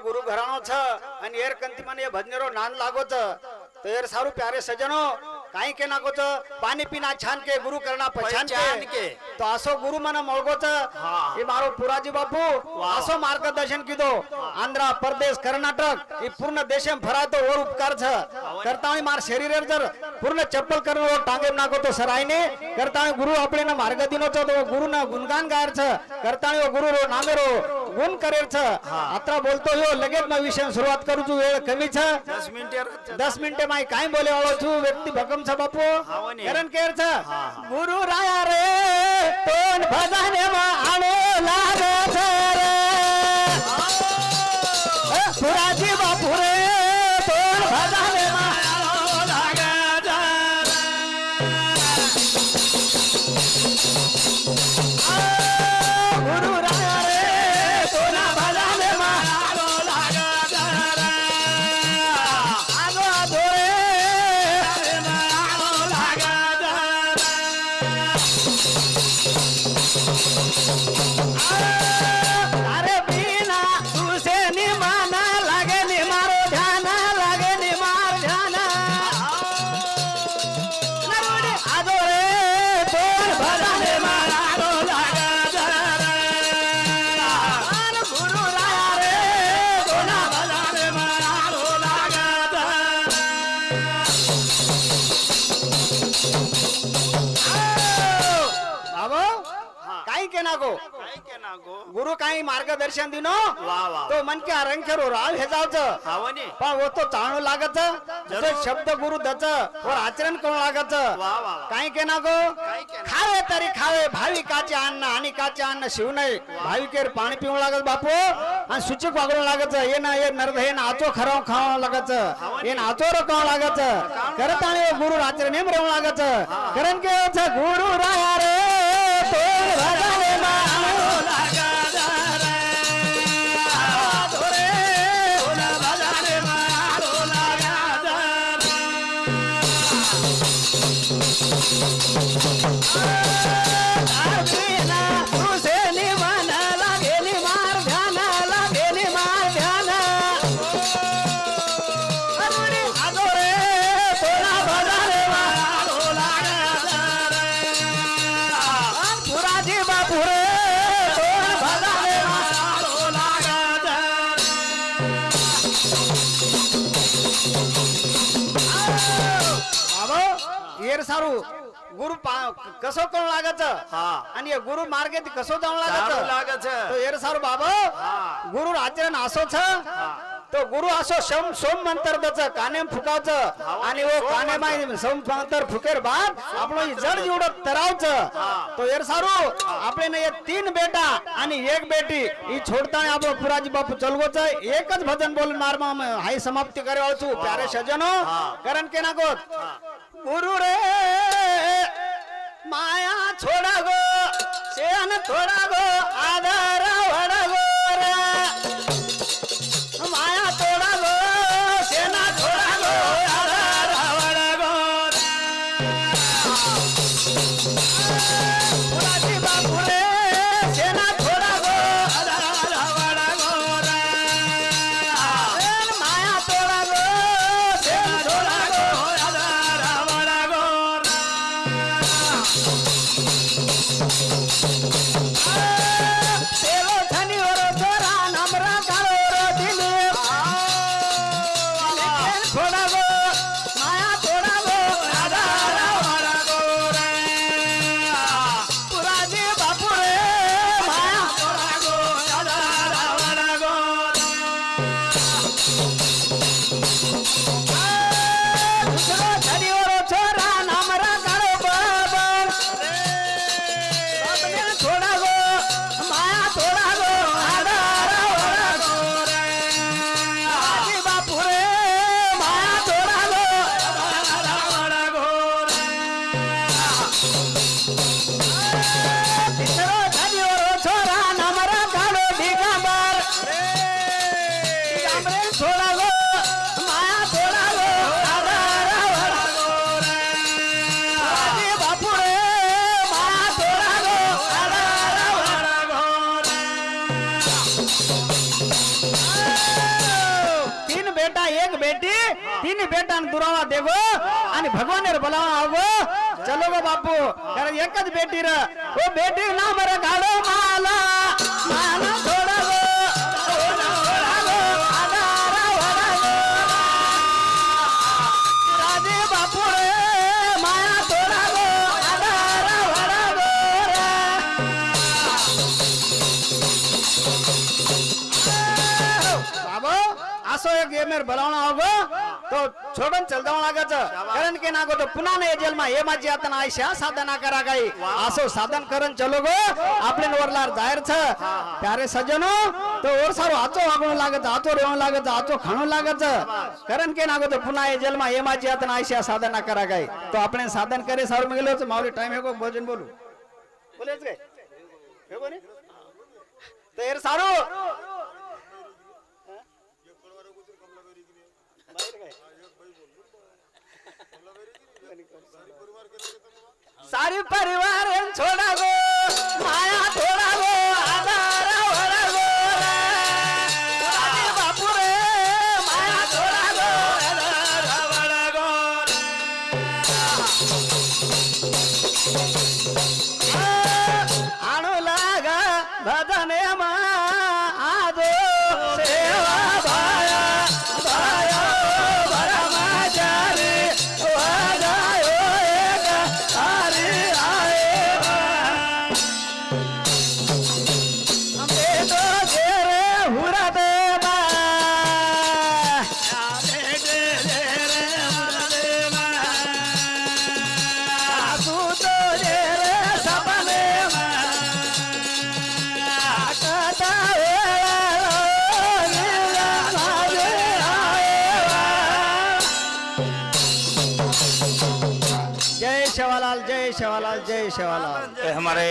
गुरु घरानो छ आणि एर कंती मन ये भजनेरो नान लागो छ तो एर सारू प्यारे सजनो काई के नाको छ पानी पीना छान के गुरु करना पहचान के तो आसो गुरु मन मोळगो छ ये मारो पुराजी बापू आसो मार्गदर्शन कीधो आंध्र प्रदेश कर्नाटक ये पूर्ण देश में भरा तो और उपकार छ करता हूं मार शरीर जर पूर्ण चप्पल करनो टांगे नाको तो सरायने करता हूं गुरु आपले ना मार्ग दिनो छ तो गुरु ना गुणगान गायर छ करता हूं गुरु रो नामे रो गुण करेर छ आता बोलतो हो लगेच मैं विषय सुरुवात करू छु वेळ कमी छ 10 मिनिटे माई काय बोले वाळो छु व्यक्ती भकम छ बापू कारण केर छ गुरु राया रे तोन भजने मा आलो लागे छ रे पुराजी बापू रे तोन भजने मा आलो लागे छ गुरु राया रे तोन भजने मा आलो लागे छ आगो दोरे अरे बिना तुसे निमाना लागे नि मारो ध्यान लागे नि मार ध्यान नरोडे आदो रे तोर भजने मारो लागे अरे गुरु राया रे तोना भजने मारो लागे बाबू काई के नागो गुरु काही मार्गदर्शन दिनो तो मन के रंग करो राव हे जावच पण वो तो चाणू लागत जसे शब्द गुरु दच और आचरण कोण लागत काही के नागो खावे तरी खावे भाविकाचे अन्न आणि काचे अन्न शिव नाही भाविकेर पाणी पिऊ लागत बापू आणि सुचक वागणू लागत ये ना ये नरद हे नाचो खराव खाव लागत ये नाचो रकाव लागत करत आणि गुरु आचरण नेम राव लागत कारण के गुरु राया रे तो भजने मानो लागा सारू गुरु कसो कोण लागत आणि गुरु मार्गे कसो जाऊन लागत तो एर सारू बाबा गुरु आचरण असो छ तो गुरु असो सोम मंत्र दच काने फुकावच आणि वो काने माई सोम मंत्र फुकेर बाद आपलो जड जीवड तरावच तो एर सारू आपले ने ये 3 बेटा आणि 1 बेटी ई छोडता आपलो पुराजी बापू चलगोच एकच भजन बोल मारमा हाई समाप्ति करे वाळो छु प्यारे सजनो कारण के नागोत गुरु रे माया छोड़ा गो सेन थोड़ा गो आधार वड़ा गो रे माया थोड़ा गो सेना थोड़ा गो आधार वड़ा गो पुराजी बापू रे सेना थोड़ा गो आधार वड़ा गो रे माया थोड़ा गो सेना थोड़ा गो इन बेटा दुरावा देगो आणि भगवान बोलावा आवगो चलो गो बापू कारण एकच बेटी र ओ बेटी नाम रे गाडो माला माना थोडा गो थोडा गो आधारा वडा गो राजे बापू रे माया थोडा गो आधारा वडा गो बाबू असो एक गेमेर बोलावणा आवगो तो छोडून चल जाऊ लागायच कारण की नागो तो पुन्हा नाही जेलमा हे माझी आता आयशा साधना करा काही असो साधन करून चलो गो आपले वरलार जाहीर छ प्यारे सजनो तो और सारो आचो वागणू लागत आचो रोवू लागत आचो खाणू लागत कारण की नागो तो पुन्हा हे जेलमा हे माझी आता आयशा साधना करा काही तो आपण साधन करे सारू गेलो मावली टाइम हे को भोजन बोलू बोलेच काय हे कोणी तो यार सारू सारी परिवार छोड़ा गो माया थोड़ा गो आधारा वड़ा गो राजे बापू रे माया थोड़ा गो आधारा वड़ा गो आणू लागा भजने मा आदो सेवा भाया भाया भरमाचारी वाजायो एक हरि आएगा हमें तो तेरे हुरा देवा हमें तेरे हुरा देवा तू तो तेरे सपने कथा जय शेवालाल जय शेवालाल जय शेवालाल। हमारे